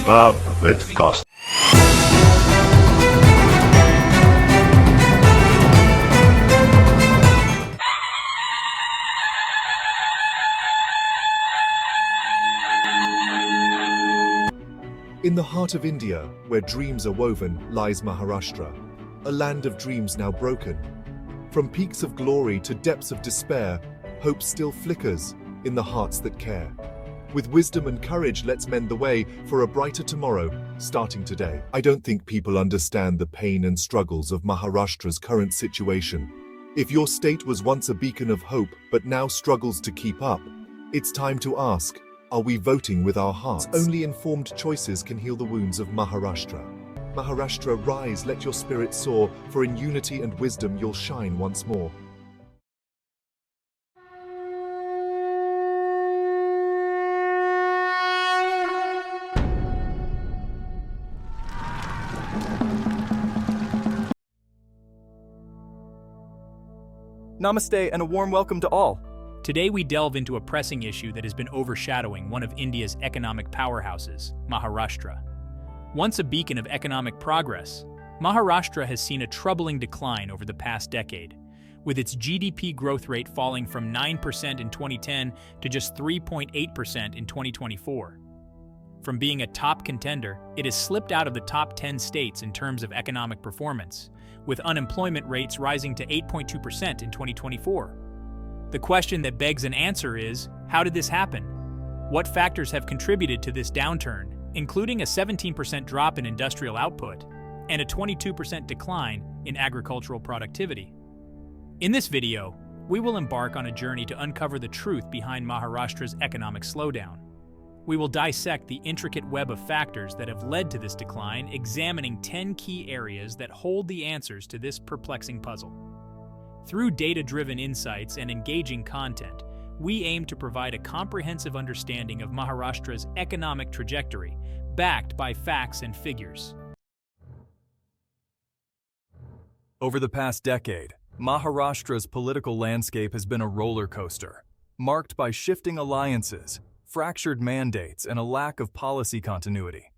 keep up with cost. In the heart of India, where dreams are woven, lies Maharashtra, a land of dreams now broken. From peaks of glory to depths of despair, hope still flickers in the hearts that care. With wisdom and courage, let's mend the way for a brighter tomorrow, starting today. I don't think people understand the pain and struggles of Maharashtra's current situation. If your state was once a beacon of hope but now struggles to keep up, it's time to ask, are we voting with our hearts? Only informed choices can heal the wounds of Maharashtra. Maharashtra, rise, let your spirit soar, for in unity and wisdom you'll shine once more. Namaste and a warm welcome to all. Today we delve into a pressing issue that has been overshadowing one of India's economic powerhouses, Maharashtra. Once a beacon of economic progress, Maharashtra has seen a troubling decline over the past decade, with its GDP growth rate falling from 9% in 2010 to just 3.8% in 2024. From being a top contender, it has slipped out of the top 10 states in terms of economic performance, with unemployment rates rising to 8.2% in 2024. The question that begs an answer is, how did this happen? What factors have contributed to this downturn, including a 17% drop in industrial output and a 22% decline in agricultural productivity? In this video, we will embark on a journey to uncover the truth behind Maharashtra's economic slowdown. We will dissect the intricate web of factors that have led to this decline, examining 10 key areas that hold the answers to this perplexing puzzle. Through data-driven insights and engaging content, we aim to provide a comprehensive understanding of Maharashtra's economic trajectory, backed by facts and figures. Over the past decade, Maharashtra's political landscape has been a roller coaster, marked by shifting alliances, fractured mandates, and a lack of policy continuity.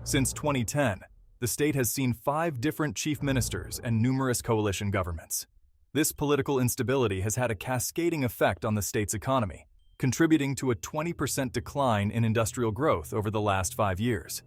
Since 2010, the state has seen 5 different chief ministers and numerous coalition governments. This political instability has had a cascading effect on the state's economy, contributing to a 20% decline in industrial growth over the last 5 years.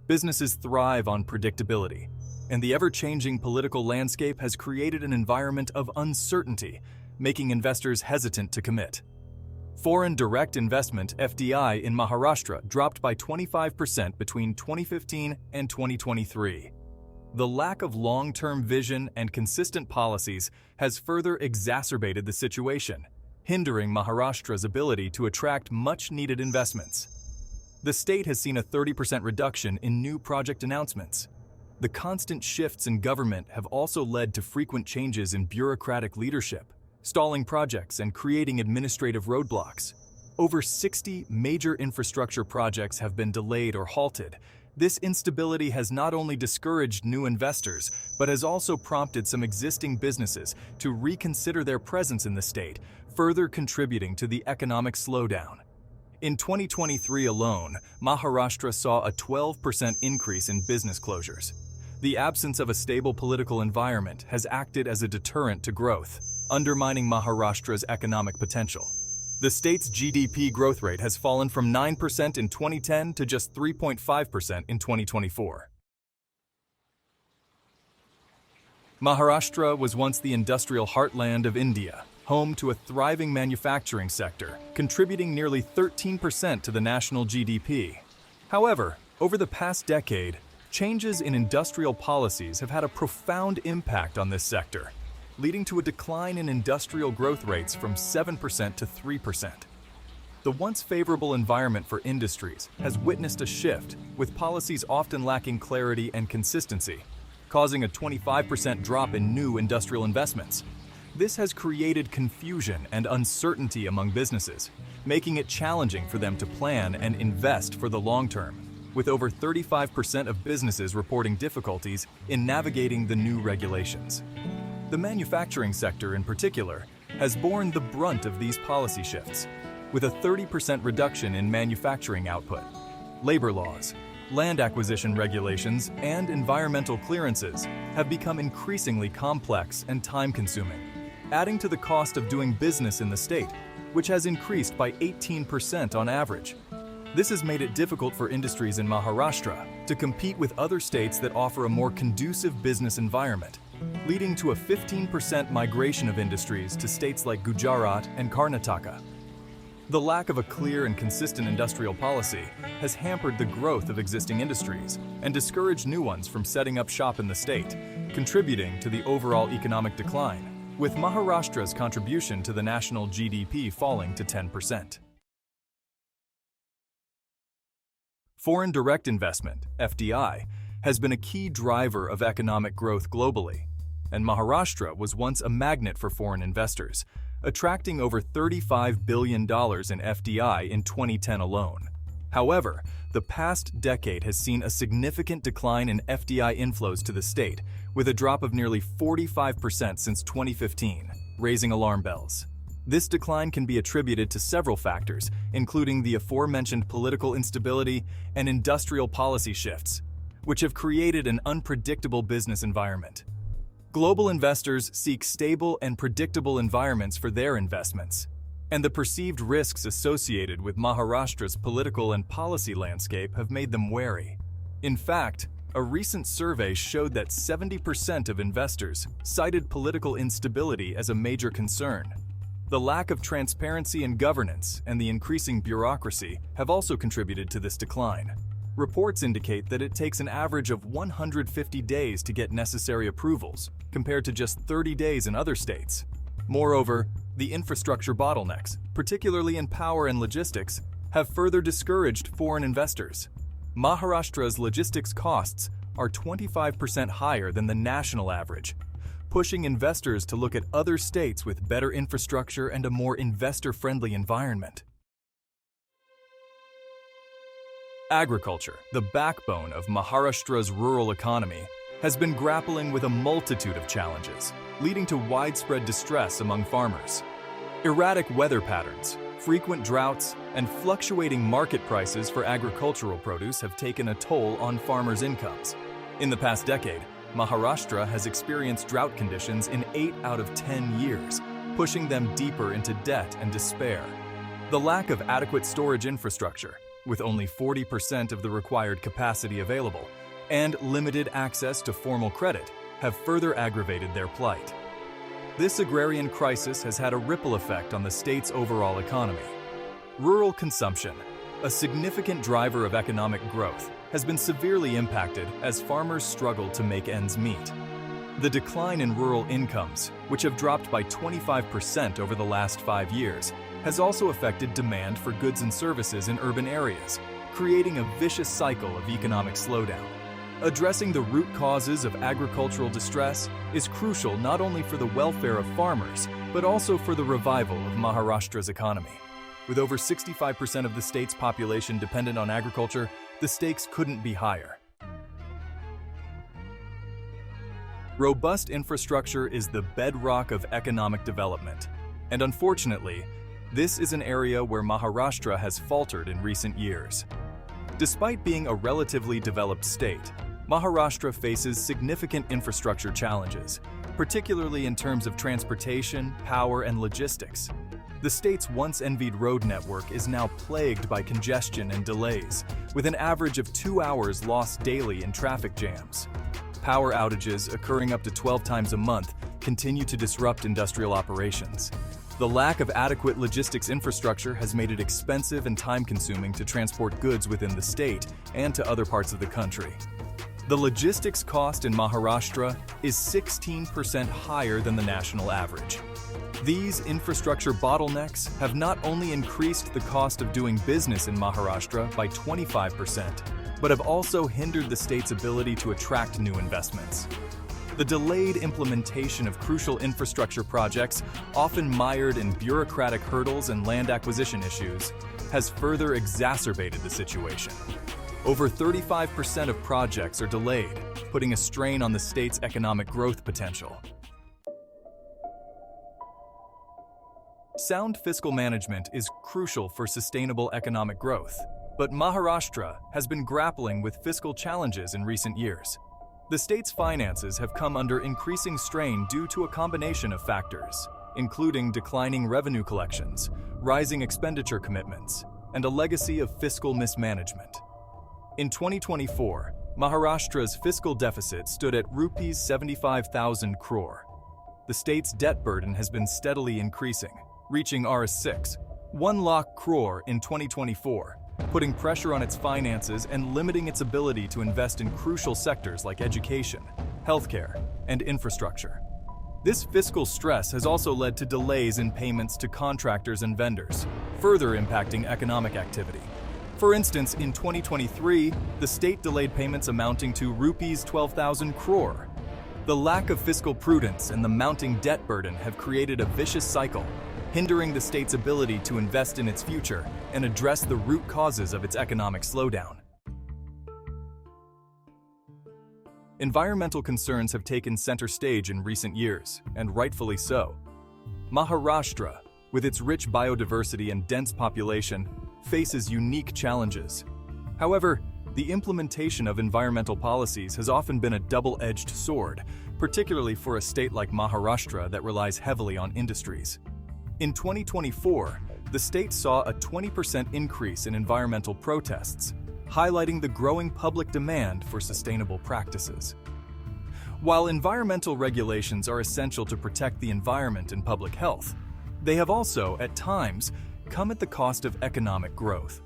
Businesses thrive on predictability, and the ever-changing political landscape has created an environment of uncertainty, making investors hesitant to commit. Foreign direct investment (FDI) in Maharashtra dropped by 25% between 2015 and 2023. The lack of long-term vision and consistent policies has further exacerbated the situation, hindering Maharashtra's ability to attract much-needed investments. The state has seen a 30% reduction in new project announcements. The constant shifts in government have also led to frequent changes in bureaucratic leadership, stalling projects and creating administrative roadblocks. Over 60 major infrastructure projects have been delayed or halted. This instability has not only discouraged new investors, but has also prompted some existing businesses to reconsider their presence in the state, further contributing to the economic slowdown. In 2023 alone, Maharashtra saw a 12% increase in business closures. The absence of a stable political environment has acted as a deterrent to growth, undermining Maharashtra's economic potential. The state's GDP growth rate has fallen from 9% in 2010 to just 3.5% in 2024. Maharashtra was once the industrial heartland of India, home to a thriving manufacturing sector, contributing nearly 13% to the national GDP. However, over the past decade, changes in industrial policies have had a profound impact on this sector, leading to a decline in industrial growth rates from 7% to 3%. The once favorable environment for industries has witnessed a shift, with policies often lacking clarity and consistency, causing a 25% drop in new industrial investments. This has created confusion and uncertainty among businesses, making it challenging for them to plan and invest for the long term, with over 35% of businesses reporting difficulties in navigating the new regulations. The manufacturing sector in particular has borne the brunt of these policy shifts, with a 30% reduction in manufacturing output. Labor laws, Land acquisition regulations and environmental clearances have become increasingly complex and time-consuming, adding to the cost of doing business in the state, which has increased by 18% on average. This has made it difficult for industries in Maharashtra to compete with other states that offer a more conducive business environment, leading to a 15% migration of industries to states like Gujarat and Karnataka. The lack of a clear and consistent industrial policy has hampered the growth of existing industries and discouraged new ones from setting up shop in the state, contributing to the overall economic decline, with Maharashtra's contribution to the national GDP falling to 10%. Foreign direct investment, FDI, has been a key driver of economic growth globally, and Maharashtra was once a magnet for foreign investors, attracting over $35 billion in FDI in 2010 alone. However, the past decade has seen a significant decline in FDI inflows to the state, with a drop of nearly 45% since 2015, raising alarm bells. This decline can be attributed to several factors, including the aforementioned political instability and industrial policy shifts, which have created an unpredictable business environment. Global investors seek stable and predictable environments for their investments, and the perceived risks associated with Maharashtra's political and policy landscape have made them wary. In fact, a recent survey showed that 70% of investors cited political instability as a major concern. The lack of transparency in governance and the increasing bureaucracy have also contributed to this decline. Reports indicate that it takes an average of 150 days to get necessary approvals, compared to just 30 days in other states. Moreover, the infrastructure bottlenecks, particularly in power and logistics, have further discouraged foreign investors. Maharashtra's logistics costs are 25% higher than the national average, pushing investors to look at other states with better infrastructure and a more investor-friendly environment. Agriculture, the backbone of Maharashtra's rural economy, has been grappling with a multitude of challenges, leading to widespread distress among farmers. Erratic weather patterns, frequent droughts, and fluctuating market prices for agricultural produce have taken a toll on farmers' incomes. In the past decade, Maharashtra has experienced drought conditions in 8 out of 10 years, pushing them deeper into debt and despair. The lack of adequate storage infrastructure, with only 40% of the required capacity available, and limited access to formal credit, have further aggravated their plight. This agrarian crisis has had a ripple effect on the state's overall economy. Rural consumption, a significant driver of economic growth, has been severely impacted as farmers struggle to make ends meet. The decline in rural incomes, which have dropped by 25% over the last 5 years, has also affected demand for goods and services in urban areas, creating a vicious cycle of economic slowdown. Addressing the root causes of agricultural distress is crucial not only for the welfare of farmers, but also for the revival of Maharashtra's economy. With over 65% of the state's population dependent on agriculture, the stakes couldn't be higher. Robust infrastructure is the bedrock of economic development, and unfortunately, this is an area where Maharashtra has faltered in recent years. Despite being a relatively developed state, Maharashtra faces significant infrastructure challenges, particularly in terms of transportation, power, and logistics. The state's once-envied road network is now plagued by congestion and delays, with an average of 2 hours lost daily in traffic jams. Power outages, occurring up to 12 times a month, continue to disrupt industrial operations. The lack of adequate logistics infrastructure has made it expensive and time-consuming to transport goods within the state and to other parts of the country. The logistics cost in Maharashtra is 16% higher than the national average. These infrastructure bottlenecks have not only increased the cost of doing business in Maharashtra by 25%, but have also hindered the state's ability to attract new investments. The delayed implementation of crucial infrastructure projects, often mired in bureaucratic hurdles and land acquisition issues, has further exacerbated the situation. Over 35% of projects are delayed, putting a strain on the state's economic growth potential. Sound fiscal management is crucial for sustainable economic growth. But Maharashtra has been grappling with fiscal challenges in recent years. The state's finances have come under increasing strain due to a combination of factors, including declining revenue collections, rising expenditure commitments, and a legacy of fiscal mismanagement. In 2024, Maharashtra's fiscal deficit stood at rupees 75,000 crore. The state's debt burden has been steadily increasing, reaching Rs 1 lakh crore in 2024, putting pressure on its finances and limiting its ability to invest in crucial sectors like education, healthcare, and infrastructure. This fiscal stress has also led to delays in payments to contractors and vendors, further impacting economic activity. For instance, in 2023, the state delayed payments amounting to rupees 12,000 crore. The lack of fiscal prudence and the mounting debt burden have created a vicious cycle, hindering the state's ability to invest in its future and address the root causes of its economic slowdown. Environmental concerns have taken center stage in recent years, and rightfully so. Maharashtra, with its rich biodiversity and dense population, faces unique challenges. However, the implementation of environmental policies has often been a double-edged sword, particularly for a state like Maharashtra that relies heavily on industries. In 2024, the state saw a 20% increase in environmental protests, highlighting the growing public demand for sustainable practices. While environmental regulations are essential to protect the environment and public health, they have also, at times, come at the cost of economic growth.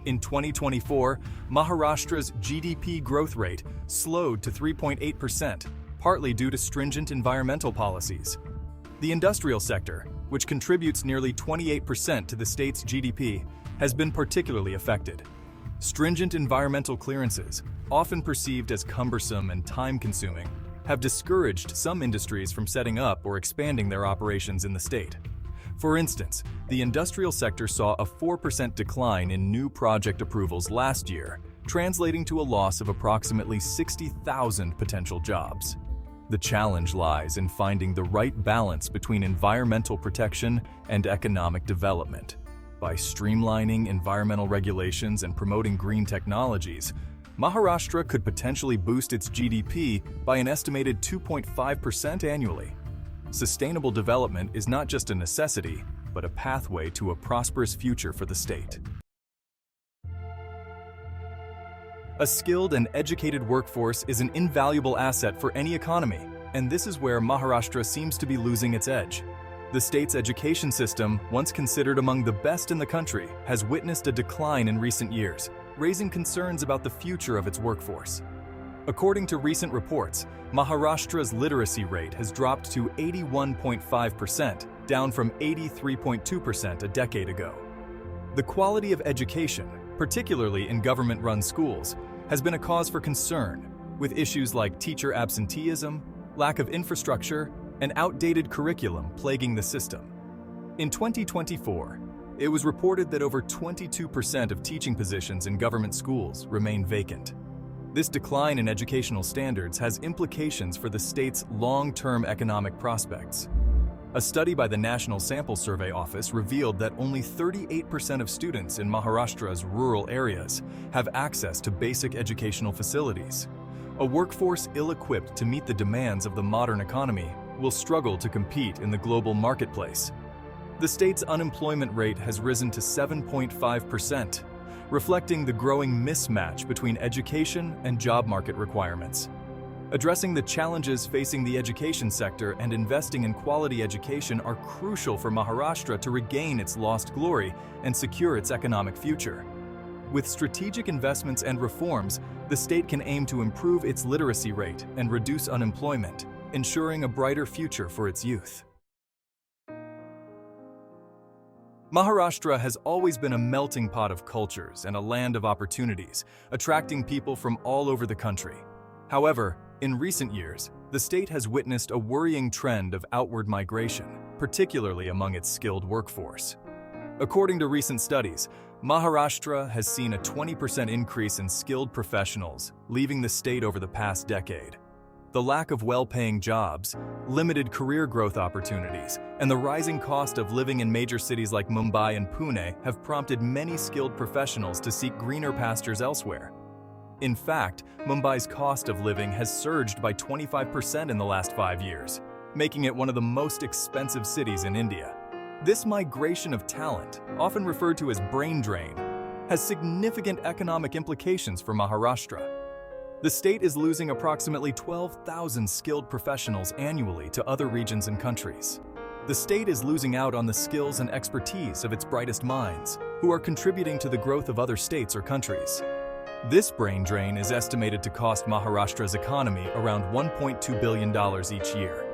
In 2024, Maharashtra's GDP growth rate slowed to 3.8%, partly due to stringent environmental policies. The industrial sector, which contributes nearly 28% to the state's GDP, has been particularly affected. Stringent environmental clearances, often perceived as cumbersome and time-consuming, have discouraged some industries from setting up or expanding their operations in the state. For instance, the industrial sector saw a 4% decline in new project approvals last year, translating to a loss of approximately 60,000 potential jobs. The challenge lies in finding the right balance between environmental protection and economic development. By streamlining environmental regulations and promoting green technologies, Maharashtra could potentially boost its GDP by an estimated 2.5% annually. Sustainable development is not just a necessity, but a pathway to a prosperous future for the state. A skilled and educated workforce is an invaluable asset for any economy, and this is where Maharashtra seems to be losing its edge. The state's education system, once considered among the best in the country, has witnessed a decline in recent years, raising concerns about the future of its workforce. According to recent reports, Maharashtra's literacy rate has dropped to 81.5%, down from 83.2% a decade ago. The quality of education, particularly in government-run schools, has been a cause for concern, with issues like teacher absenteeism, lack of infrastructure, and outdated curriculum plaguing the system. In 2024, it was reported that over 22% of teaching positions in government schools remain vacant. This decline in educational standards has implications for the state's long-term economic prospects. A study by the National Sample Survey Office revealed that only 38% of students in Maharashtra's rural areas have access to basic educational facilities. A workforce ill-equipped to meet the demands of the modern economy will struggle to compete in the global marketplace. The state's unemployment rate has risen to 7.5%, reflecting the growing mismatch between education and job market requirements. Addressing the challenges facing the education sector and investing in quality education are crucial for Maharashtra to regain its lost glory and secure its economic future. With strategic investments and reforms, the state can aim to improve its literacy rate and reduce unemployment, ensuring a brighter future for its youth. Maharashtra has always been a melting pot of cultures and a land of opportunities, attracting people from all over the country. However, in recent years, the state has witnessed a worrying trend of outward migration, particularly among its skilled workforce. According to recent studies, Maharashtra has seen a 20% increase in skilled professionals leaving the state over the past decade. The lack of well-paying jobs, limited career growth opportunities, and the rising cost of living in major cities like Mumbai and Pune have prompted many skilled professionals to seek greener pastures elsewhere. In fact, Mumbai's cost of living has surged by 25% in the last 5 years, making it one of the most expensive cities in India. This migration of talent, often referred to as brain drain, has significant economic implications for Maharashtra. The state is losing approximately 12,000 skilled professionals annually to other regions and countries. The state is losing out on the skills and expertise of its brightest minds, who are contributing to the growth of other states or countries. This brain drain is estimated to cost Maharashtra's economy around $1.2 billion each year.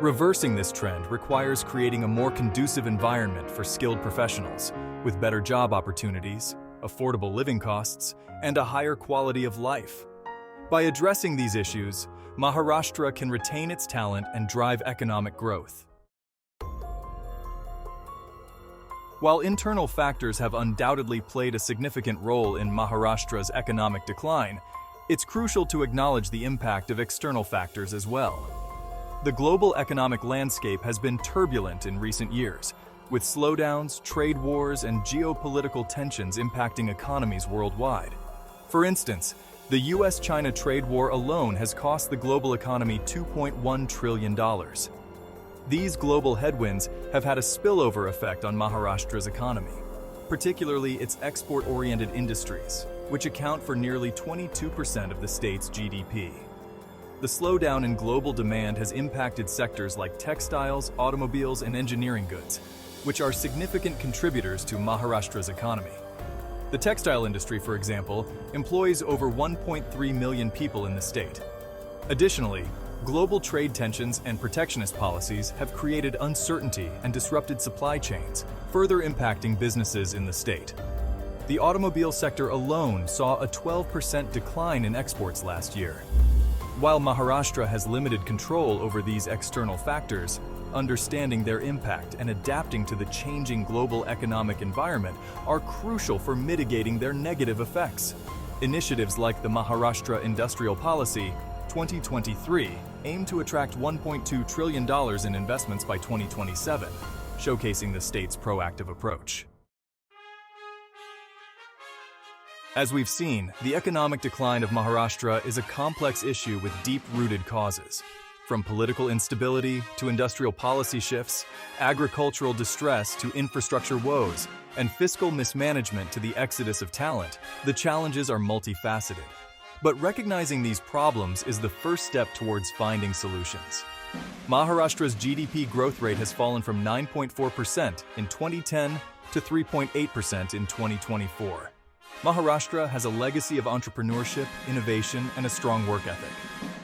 Reversing this trend requires creating a more conducive environment for skilled professionals, with better job opportunities, affordable living costs, and a higher quality of life. By addressing these issues, Maharashtra can retain its talent and drive economic growth. While internal factors have undoubtedly played a significant role in Maharashtra's economic decline, it's crucial to acknowledge the impact of external factors as well. The global economic landscape has been turbulent in recent years, with slowdowns, trade wars, and geopolitical tensions impacting economies worldwide. For instance, the US-China trade war alone has cost the global economy $2.1 trillion. These global headwinds have had a spillover effect on Maharashtra's economy, particularly its export-oriented industries, which account for nearly 22% of the state's GDP. The slowdown in global demand has impacted sectors like textiles, automobiles, and engineering goods, which are significant contributors to Maharashtra's economy. The textile industry, for example, employs over 1.3 million people in the state. Additionally, global trade tensions and protectionist policies have created uncertainty and disrupted supply chains, further impacting businesses in the state. The automobile sector alone saw a 12% decline in exports last year. While Maharashtra has limited control over these external factors, understanding their impact and adapting to the changing global economic environment are crucial for mitigating their negative effects. Initiatives like the Maharashtra Industrial Policy 2023 aim to attract $1.2 trillion in investments by 2027, showcasing the state's proactive approach. As we've seen, the economic decline of Maharashtra is a complex issue with deep-rooted causes. From political instability to industrial policy shifts, agricultural distress to infrastructure woes, and fiscal mismanagement to the exodus of talent, the challenges are multifaceted. But recognizing these problems is the first step towards finding solutions. Maharashtra's GDP growth rate has fallen from 9.4% in 2010 to 3.8% in 2024. Maharashtra has a legacy of entrepreneurship, innovation, and a strong work ethic.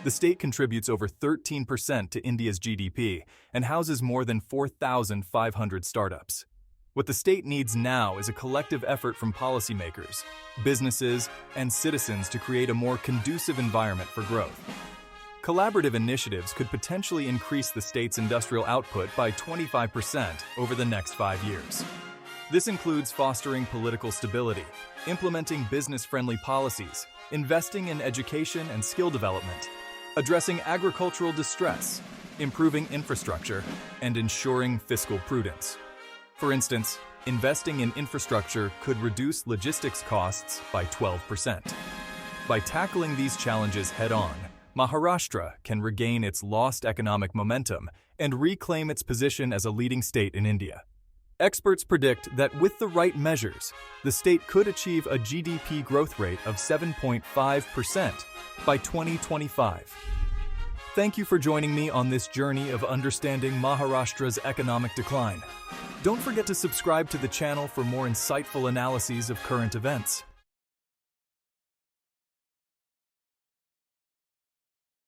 The state contributes over 13% to India's GDP and houses more than 4,500 startups. What the state needs now is a collective effort from policymakers, businesses, and citizens to create a more conducive environment for growth. Collaborative initiatives could potentially increase the state's industrial output by 25% over the next 5 years. This includes fostering political stability, implementing business-friendly policies, investing in education and skill development, addressing agricultural distress, improving infrastructure, and ensuring fiscal prudence. For instance, investing in infrastructure could reduce logistics costs by 12%. By tackling these challenges head-on, Maharashtra can regain its lost economic momentum and reclaim its position as a leading state in India. Experts predict that with the right measures, the state could achieve a GDP growth rate of 7.5% by 2025. Thank you for joining me on this journey of understanding Maharashtra's economic decline. Don't forget to subscribe to the channel for more insightful analyses of current events.